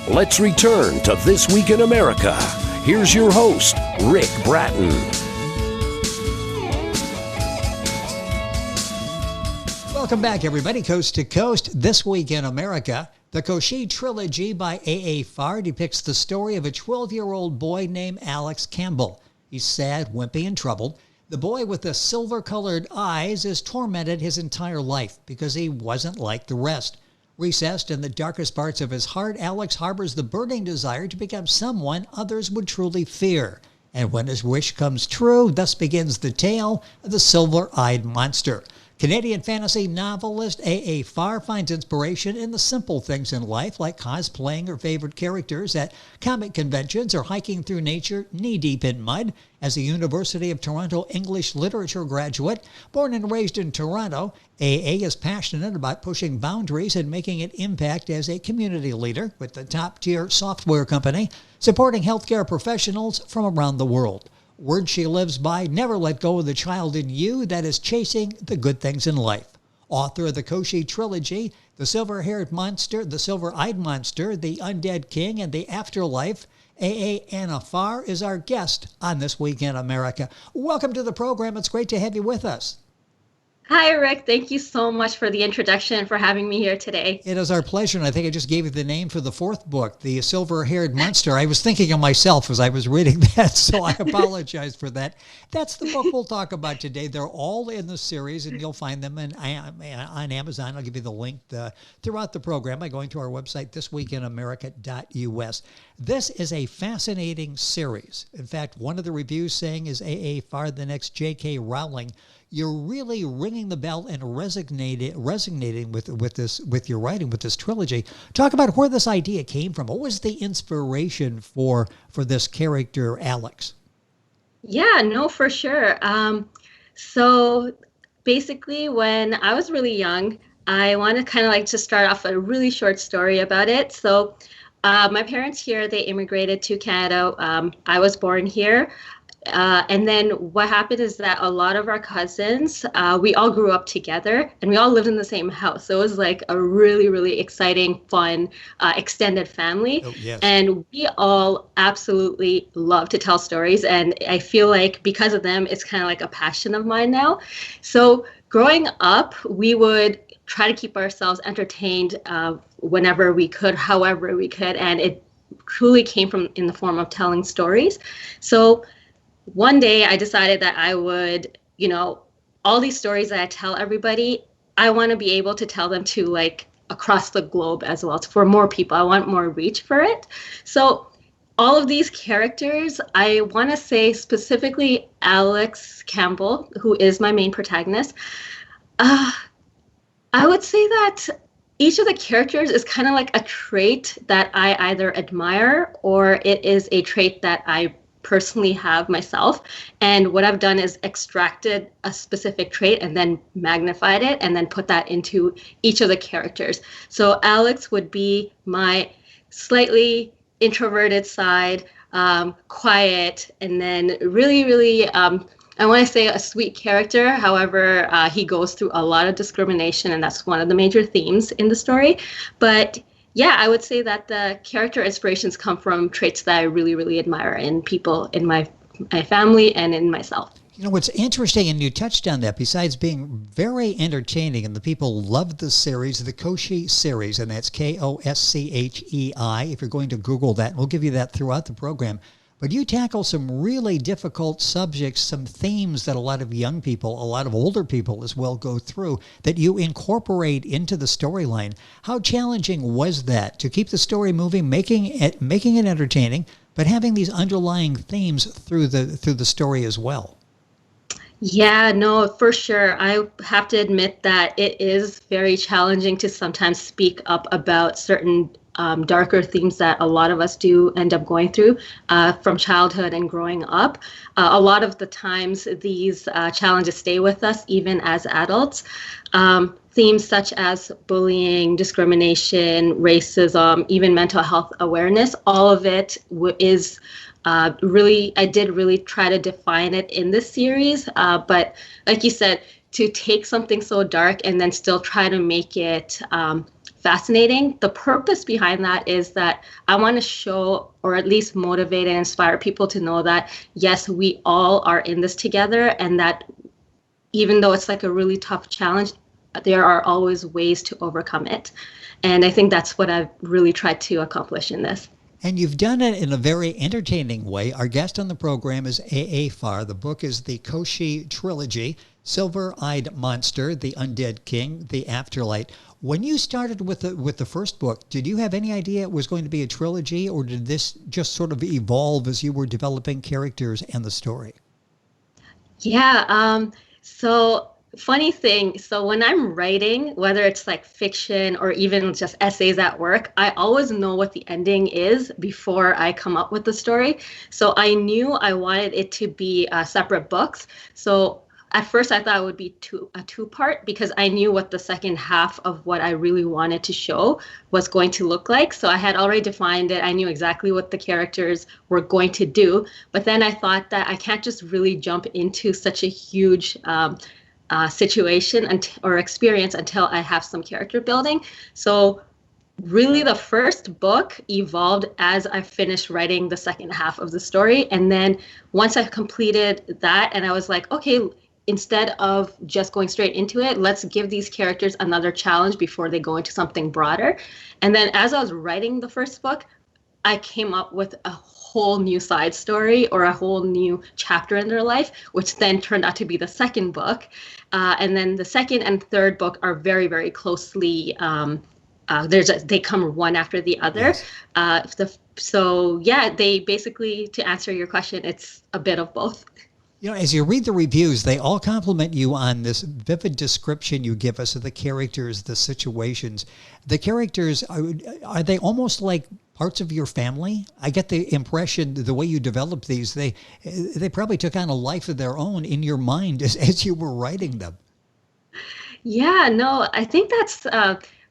Let's return to This Week in America. Here's your host, Rick Bratton. Welcome back, everybody, coast to coast. This Week in America. The KOSCHEI Trilogy by A. Farr depicts the story of a 12-year-old boy named Alex Campbell. He's sad, wimpy, and troubled. The boy with the silver-colored eyes is tormented his entire life because he wasn't like the rest. Recessed in the darkest parts of his heart, Alex harbors the burning desire to become someone others would truly fear. And when his wish comes true, thus begins the tale of the silver-eyed monster. Canadian fantasy novelist A. Farr finds inspiration in the simple things in life, like cosplaying her favorite characters at comic conventions or hiking through nature knee-deep in mud. As a University of Toronto English literature graduate, born and raised in Toronto, A. is passionate about pushing boundaries and making an impact as a community leader with the top-tier software company, supporting healthcare professionals from around the world. Word she lives by: never let go of the child in you that is chasing the good things in life. Author of the KOSCHEI Trilogy, the silver-haired monster, the silver-eyed monster, the undead king, and the afterlife, A. Anna Farr is our guest on This Week in America. Welcome to the program. It's great to have you with us. Hi, Rick. Thank you so much for the introduction and for having me here today. It is our pleasure, and I think I just gave you the name for the fourth book, The Silver-Haired Monster. I was thinking of myself as I was reading that, so I apologize for that. That's the book we'll talk about today. They're all in the series, and you'll find them on Amazon. I'll give you the link throughout the program by going to our website, thisweekinamerica.us. This is a fascinating series. In fact, one of the reviews saying is A. Farr, the next J.K. Rowling. You're really ringing the bell and resonating with your writing with this trilogy. Talk about where this idea came from. What was the inspiration for this character, Alex? Yeah, no, for sure. So basically, when I was really young, I want to kind of like to start off a really short story about it. So my parents here, they immigrated to Canada. I was born here. And then what happened is that a lot of our cousins, we all grew up together and we all lived in the same house. So it was like a really, really exciting, fun, extended family. Oh, yes. And we all absolutely love to tell stories. And I feel like because of them, it's kind of like a passion of mine now. So growing up, we would try to keep ourselves entertained whenever we could, however we could. And it truly came from in the form of telling stories. So one day I decided that I would, all these stories that I tell everybody, I want to be able to tell them to like across the globe as well, for more people. I want more reach for it. So all of these characters, I want to say specifically Alex Campbell, who is my main protagonist. I would say that each of the characters is kind of like a trait that I either admire or it is a trait that I personally have myself. And what I've done is extracted a specific trait and then magnified it and then put that into each of the characters. So Alex would be my slightly introverted side, quiet, and then really, really, I want to say a sweet character. However, he goes through a lot of discrimination, and that's one of the major themes in the story. But yeah, I would say that the character inspirations come from traits that I really, really admire in people in my family and in myself. You know, what's interesting, and you touched on that, besides being very entertaining, and the people love the series, the KOSCHEI series, and that's Koschei. If you're going to Google that, we'll give you that throughout the program. But you tackle some really difficult subjects, some themes that a lot of young people, a lot of older people as well go through, that you incorporate into the storyline. How challenging was that to keep the story moving, making it entertaining, but having these underlying themes through the story as well? Yeah, no, for sure. I have to admit that it is very challenging to sometimes speak up about certain darker themes that a lot of us do end up going through from childhood and growing up. A lot of the times these challenges stay with us even as adults. Themes such as bullying, discrimination, racism, even mental health awareness, all of it is really, I did really try to define it in this series. But like you said, to take something so dark and then still try to make it fascinating. The purpose behind that is that I want to show, or at least motivate and inspire people to know that, yes, we all are in this together, and that even though it's like a really tough challenge, there are always ways to overcome it. And I think that's what I've really tried to accomplish in this. And you've done it in a very entertaining way. Our guest on the program is A.A. Farr. The book is the KOSCHEI Trilogy, Silver-Eyed Monster, The Undead King, The Afterlight. When you started with the first book, did you have any idea it was going to be a trilogy, or did this just sort of evolve as you were developing characters and the story? Yeah, so funny thing, so when I'm writing, whether it's like fiction or even just essays at work, I always know what the ending is before I come up with the story. So I knew I wanted it to be separate books. So at first I thought it would be a two-part, because I knew what the second half of what I really wanted to show was going to look like. So I had already defined it. I knew exactly what the characters were going to do. But then I thought that I can't just really jump into such a huge situation or experience until I have some character building. So really the first book evolved as I finished writing the second half of the story. And then once I completed that, and I was like, okay, instead of just going straight into it, let's give these characters another challenge before they go into something broader. And then as I was writing the first book, I came up with a whole new side story or a whole new chapter in their life, which then turned out to be the second book. And then the second and third book are very, very closely, they come one after the other. Yes. So yeah, they basically, to answer your question, it's a bit of both. You know, as you read the reviews, they all compliment you on this vivid description you give us of the characters, the situations. The characters, are they almost like parts of your family? I get the impression, the way you developed these, they probably took on a life of their own in your mind as you were writing them. Yeah, no, I think that's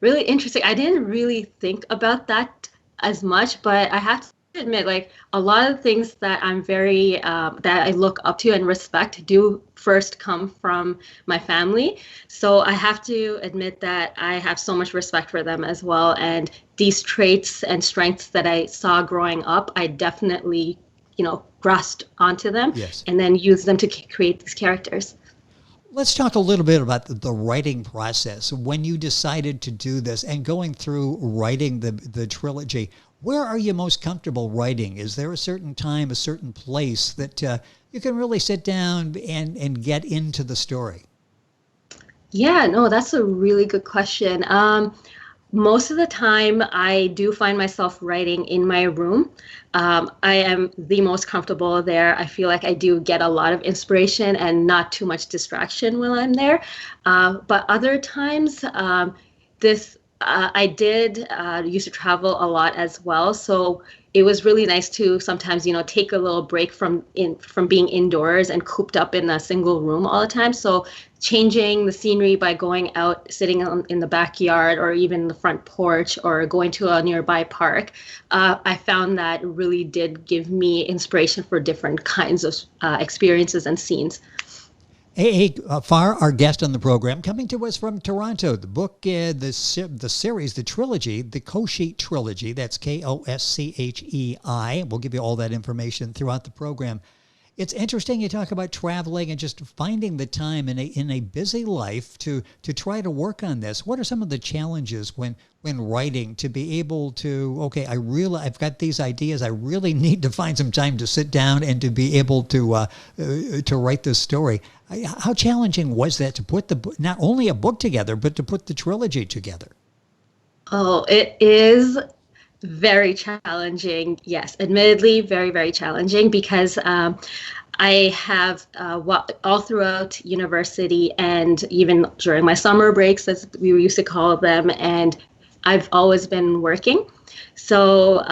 really interesting. I didn't really think about that as much, but I have to admit, like, a lot of things that I'm very that I look up to and respect do first come from my family. So I have to admit that I have so much respect for them as well. And these traits and strengths that I saw growing up, I definitely, grasped onto them. Yes. And then used them to create these characters. Let's talk a little bit about the writing process. When you decided to do this and going through writing the trilogy, where are you most comfortable writing? Is there a certain time, a certain place that you can really sit down and get into the story? Yeah, no, that's a really good question. Most of the time, I do find myself writing in my room. I am the most comfortable there. I feel like I do get a lot of inspiration and not too much distraction while I'm there. But other times, I did used to travel a lot as well, so it was really nice to sometimes, take a little break from being indoors and cooped up in a single room all the time. So changing the scenery by going out, sitting in the backyard or even the front porch or going to a nearby park, I found that really did give me inspiration for different kinds of experiences and scenes. A.A. Farr, our guest on the program, coming to us from Toronto. The book, the series, the trilogy, the KOSCHEI Trilogy, that's K-O-S-C-H-E-I. We'll give you all that information throughout the program. It's interesting you talk about traveling and just finding the time in a busy life to try to work on this. What are some of the challenges when writing to be able to, okay, I've got these ideas. I really need to find some time to sit down and to be able to write this story. How challenging was that to put not only a book together, but to put the trilogy together? Oh, it is very challenging. Yes, admittedly, very, very challenging because I have all throughout university and even during my summer breaks, as we used to call them, and I've always been working. So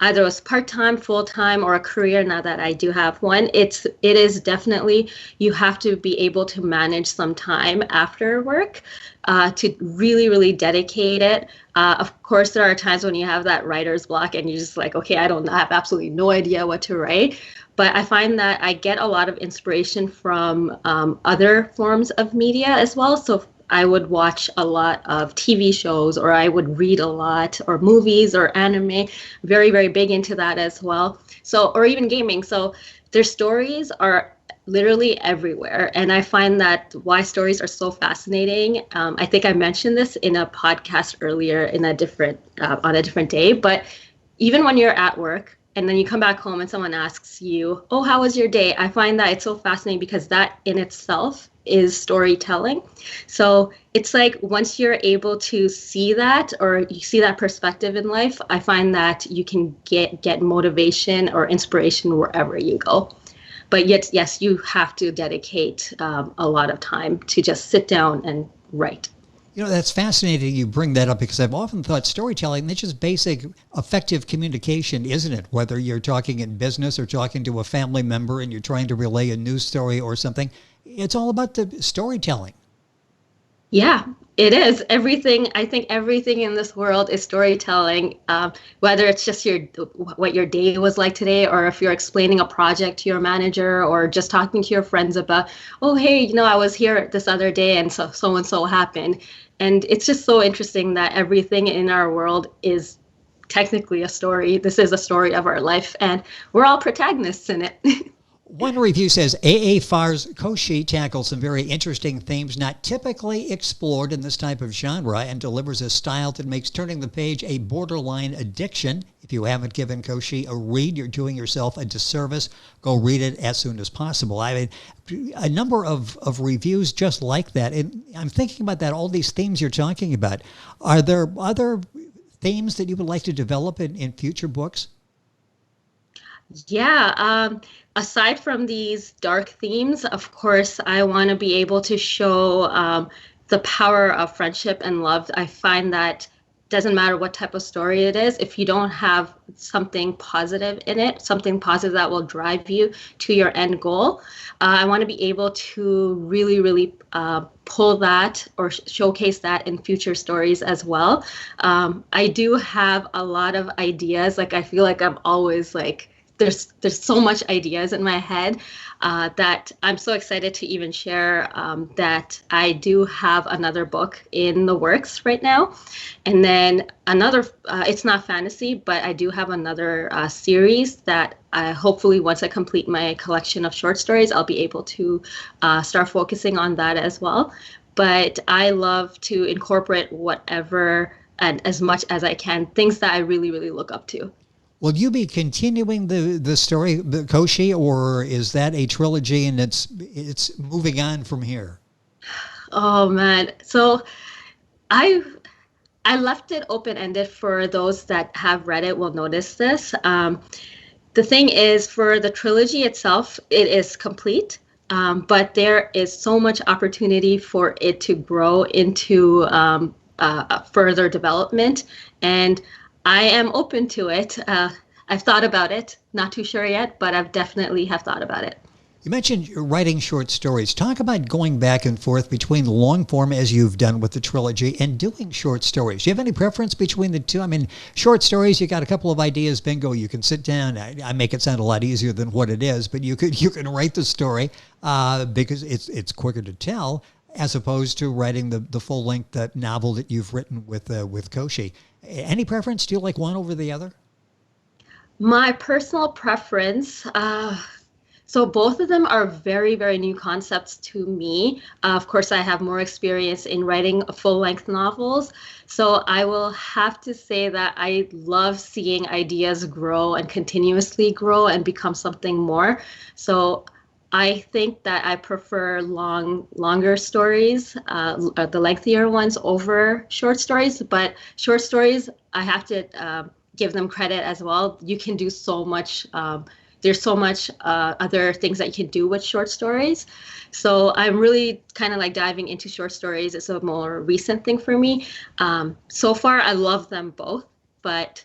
either it was part-time, full-time, or a career now that I do have one. It is definitely, you have to be able to manage some time after work to really, really dedicate it. Of course, there are times when you have that writer's block and you're just like, okay, I have absolutely no idea what to write. But I find that I get a lot of inspiration from other forms of media as well. So I would watch a lot of TV shows, or I would read a lot, or movies or anime. Very, very big into that as well. So, or even gaming. So their stories are literally everywhere. And I find that why stories are so fascinating. I think I mentioned this in a podcast earlier in a different on a different day, but even when you're at work and then you come back home and someone asks you, oh, how was your day? I find that it's so fascinating because that in itself is storytelling. So it's like once you're able to see that, or you see that perspective in life, I find that you can get motivation or inspiration wherever you go. But yet, yes, you have to dedicate a lot of time to just sit down and write. You know, that's fascinating you bring that up, because I've often thought storytelling, that's just basic effective communication, isn't it? Whether you're talking in business or talking to a family member and you're trying to relay a news story or something, it's all about the storytelling. Yeah, it is. Everything, I think everything in this world is storytelling, whether it's just what your day was like today, or if you're explaining a project to your manager, or just talking to your friends about, oh, hey, you know, I was here this other day and so happened. And it's just so interesting that everything in our world is technically a story. This is a story of our life, and we're all protagonists in it. One review says, A.A. Farr's KOSCHEI tackles some very interesting themes not typically explored in this type of genre, and delivers a style that makes turning the page a borderline addiction. If you haven't given KOSCHEI a read, you're doing yourself a disservice. Go read it as soon as possible. I mean, a number of reviews just like that. And I'm thinking about that, all these themes you're talking about. Are there other themes that you would like to develop in future books? Yeah, aside from these dark themes, of course, I want to be able to show the power of friendship and love. I find that doesn't matter what type of story it is, if you don't have something positive in it, something positive that will drive you to your end goal, I want to be able to really, really pull that or showcase that in future stories as well. I do have a lot of ideas. Like, I feel like I'm always like, there's so much ideas in my head that I'm so excited to even share that I do have another book in the works right now. And then another, it's not fantasy, but I do have another series that hopefully once I complete my collection of short stories, I'll be able to start focusing on that as well. But I love to incorporate whatever and as much as I can, things that I really, really look up to. Will you be continuing the story, the KOSCHEI, or is that a trilogy and it's moving on from here? Oh man, so I left it open-ended. For those that have read it will notice this. The thing is, for the trilogy itself, it is complete, but there is so much opportunity for it to grow into further development, and I am open to it. I've thought about it, not too sure yet, but I've definitely have thought about it. You mentioned writing short stories. Talk about going back and forth between long form, as you've done with the trilogy, and doing short stories. Do you have any preference between the two? I mean, short stories, you got a couple of ideas, bingo, you can sit down. I make it sound a lot easier than what it is, but you can write the story because it's quicker to tell, as opposed to writing the full-length novel that you've written with KOSCHEI. Any preference? Do you like one over the other? My personal preference, so both of them are very, very new concepts to me. Of course, I have more experience in writing full-length novels. So I will have to say that I love seeing ideas grow and continuously grow and become something more. So I think that I prefer longer stories, the lengthier ones over short stories. But short stories, I have to give them credit as well. You can do so much. There's so much other things that you can do with short stories. So I'm really kind of like diving into short stories. It's a more recent thing for me. So far, I love them both, but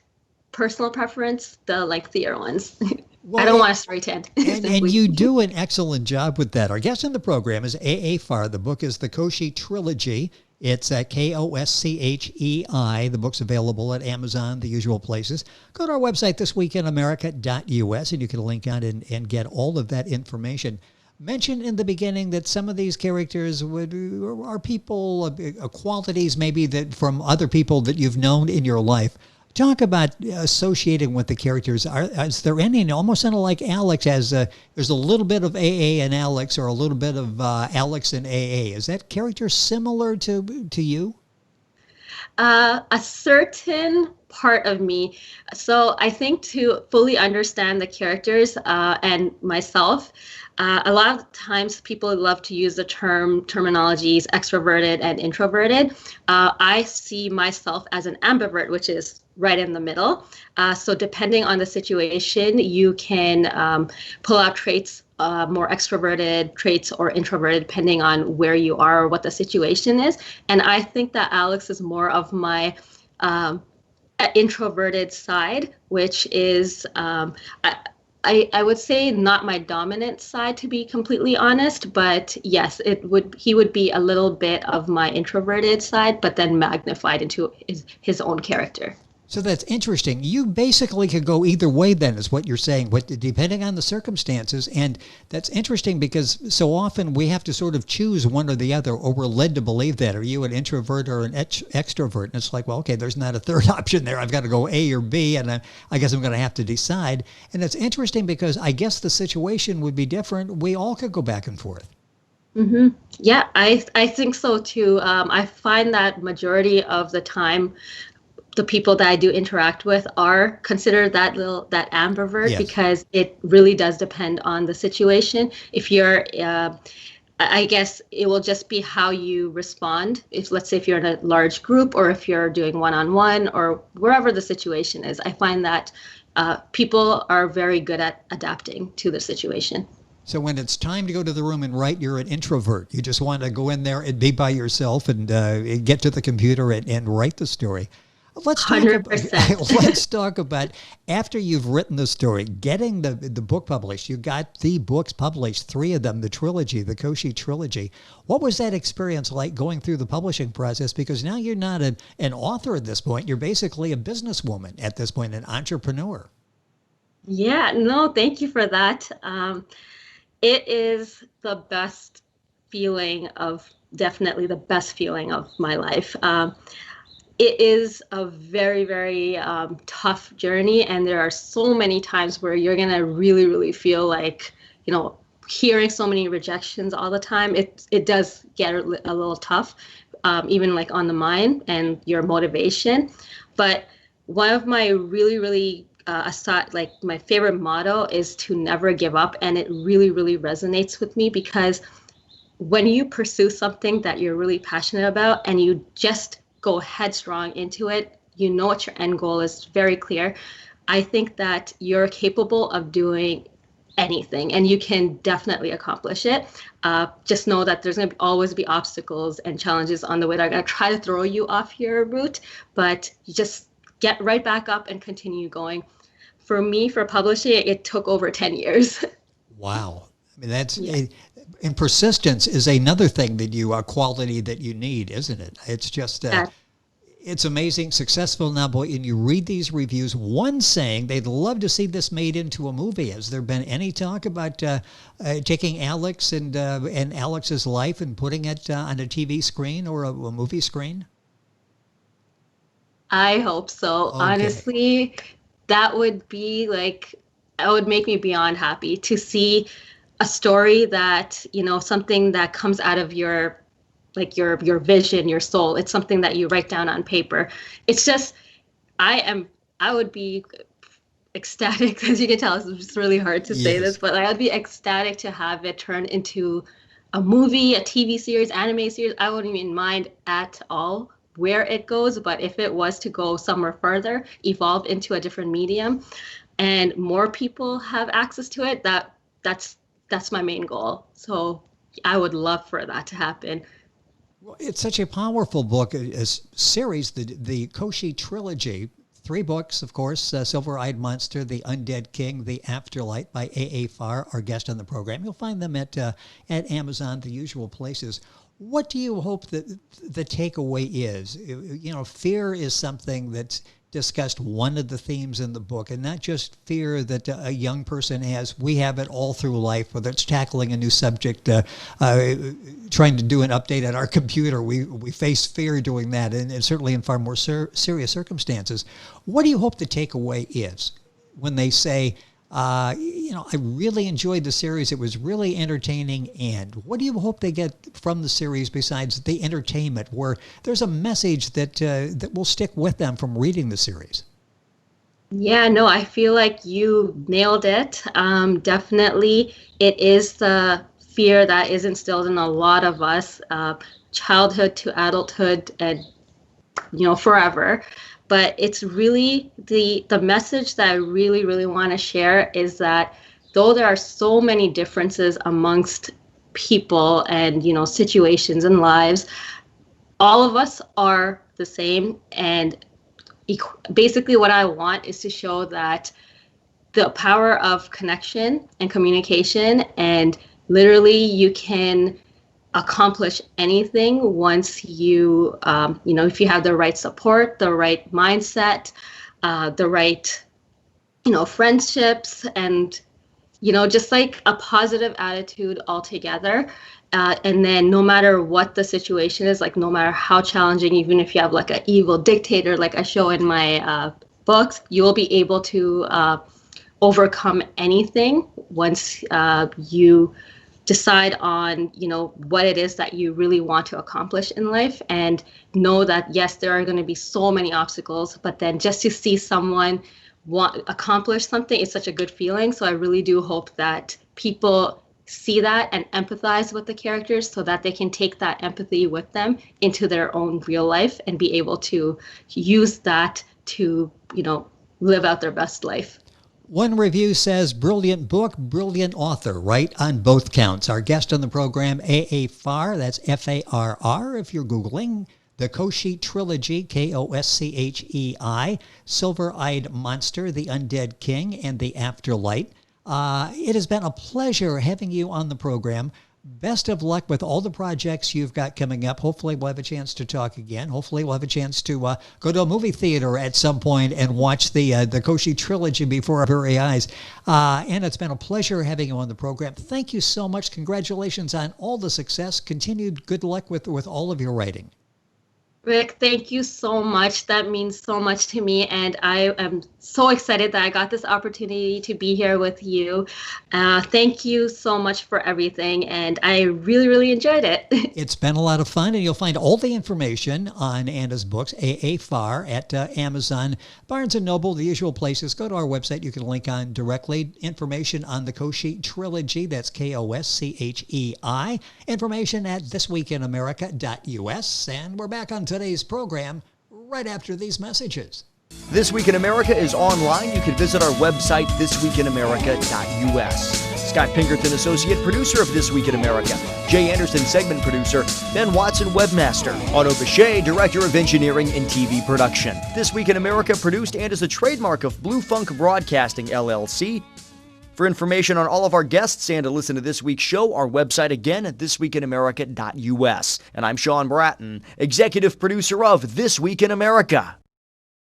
personal preference, the lengthier ones. Well, I don't want a story to end. And you do an excellent job with that. Our guest in the program is A.A. Farr. The book is the KOSCHEI Trilogy. It's KOSCHEI. The book's available at Amazon, the usual places. Go to our website, thisweekinamerica.us, and you can link on and get all of that information. mentioned in the beginning that some of these characters are people, qualities maybe that from other people that you've known in your life. Talk about associating with the characters. Is there any, almost kind of like Alex, there's a little bit of AA and Alex, or a little bit of Alex and AA. Is that character similar to you? A certain part of me. So I think to fully understand the characters and myself, a lot of times people love to use the terminologies extroverted and introverted. I see myself as an ambivert, which is right in the middle. So depending on the situation, you can pull out traits, more extroverted traits or introverted, depending on where you are or what the situation is. And I think that Alex is more of my introverted side, which is I would say not my dominant side, to be completely honest, but yes, he would be a little bit of my introverted side, but then magnified into his own character. So that's interesting. You basically could go either way then, is what you're saying, depending on the circumstances. And that's interesting because so often we have to sort of choose one or the other, or we're led to believe that. Are you an introvert or an extrovert? And it's like, well, okay, there's not a third option there. I've got to go A or B, and I guess I'm going to have to decide. And it's interesting because I guess the situation would be different. We all could go back and forth. Mm-hmm. Yeah, I think so too. I find that majority of the time, the people that I do interact with are considered that ambivert, yes, because it really does depend on the situation. If you're, I guess it will just be how you respond. Let's say if you're in a large group, or if you're doing one-on-one, or wherever the situation is, I find that people are very good at adapting to the situation. So when it's time to go to the room and write, you're an introvert. You just want to go in there and be by yourself and get to the computer and write the story. Let's talk about after you've written the story, getting the book published. You got the books published, 3 of them, the trilogy, the KOSCHEI Trilogy. What was that experience like going through the publishing process? Because now you're not an author at this point. You're basically a businesswoman at this point, an entrepreneur. Yeah, no, thank you for that. It is the best feeling definitely the best feeling of my life. It is a very, very tough journey, and there are so many times where you're going to really, really feel like, hearing so many rejections all the time, it does get a little tough, even like on the mind and your motivation. But one of my really, really my favorite motto is to never give up, and it really, really resonates with me, because when you pursue something that you're really passionate about and you just go headstrong into it, you know what your end goal is, very clear. I think that you're capable of doing anything, and you can definitely accomplish it. Just know that there's going to always be obstacles and challenges on the way that are going to try to throw you off your route, but you just get right back up and continue going. For me, for publishing, it took over 10 years. Wow. I mean, that's... Yeah. And persistence is another thing a quality that you need, isn't it? It's just, it's amazing, successful now, boy. And you read these reviews, one saying they'd love to see this made into a movie. Has there been any talk about taking Alex and Alex's life and putting it on a TV screen or a movie screen? I hope so. Okay. Honestly, that would make me beyond happy to see a story that, something that comes out of your vision, your soul. It's something that you write down on paper. It's just, I would be ecstatic, as you can tell, it's just really hard to say this, but I would be ecstatic to have it turned into a movie, a TV series, anime series. I wouldn't even mind at all where it goes, but if it was to go somewhere further, evolve into a different medium, and more people have access to it, that's my main goal. So I would love for that to happen. Well, it's such a powerful book, a series, the KOSCHEI Trilogy. 3 books, of course, Silver-Eyed Monster, The Undead King, The Afterlight by A. Farr, our guest on the program. You'll find them at Amazon, the usual places. What do you hope that the takeaway is? Fear is something that's discussed one of the themes in the book, and not just fear that a young person has. We have it all through life, whether it's tackling a new subject, trying to do an update on our computer. We face fear doing that, and certainly in far more serious circumstances. What do you hope the takeaway is when they say, I really enjoyed the series. It was really entertaining. And what do you hope they get from the series besides the entertainment, where there's a message that will stick with them from reading the series? Yeah, no, I feel like you nailed it. Definitely, it is the fear that is instilled in a lot of us, childhood to adulthood, and forever. But it's really the message that I really, really want to share is that though there are so many differences amongst people and, situations and lives, all of us are the same. And basically what I want is to show that the power of connection and communication, and literally you can accomplish anything once you, if you have the right support, the right mindset, the right, friendships, and, just like a positive attitude altogether. And then no matter what the situation is, like no matter how challenging, even if you have like an evil dictator, like I show in my books, you will be able to overcome anything once you decide on, what it is that you really want to accomplish in life, and know that, yes, there are going to be so many obstacles, but then just to see someone accomplish something, it's such a good feeling. So I really do hope that people see that and empathize with the characters so that they can take that empathy with them into their own real life and be able to use that to, live out their best life. One review says, brilliant book, brilliant author, right on both counts. Our guest on the program, A.A. Farr, that's F-A-R-R if you're Googling. The KOSCHEI Trilogy, K-O-S-C-H-E-I, Silver-Eyed Monster, The Undead King, and The Afterlight. It has been a pleasure having you on the program. Best of luck with all the projects you've got coming up. Hopefully we'll have a chance to talk again. Hopefully we'll have a chance to go to a movie theater at some point and watch the KOSCHEI Trilogy before our very eyes. And it's been a pleasure having you on the program. Thank you so much. Congratulations on all the success. Continued good luck with all of your writing. Rick, thank you so much. That means so much to me, and I am so excited that I got this opportunity to be here with you. Thank you so much for everything, and I really, really enjoyed it. It's been a lot of fun, and you'll find all the information on Anna's books, A.A. Farr, at Amazon, Barnes & Noble, the usual places. Go to our website. You can link on directly. Information on the KOSCHEI Trilogy, that's K-O-S-C-H-E-I. Information at thisweekinamerica.us, and we're back on today's program right after these messages. This Week in America is online. You can visit our website, thisweekinamerica.us. Scott Pinkerton, Associate Producer of This Week in America. Jay Anderson, Segment Producer. Ben Watson, Webmaster. Otto Bechet, Director of Engineering and TV Production. This Week in America produced and is a trademark of Blue Funk Broadcasting, LLC. For information on all of our guests and to listen to this week's show, our website again at thisweekinamerica.us. And I'm Sean Bratton, Executive Producer of This Week in America.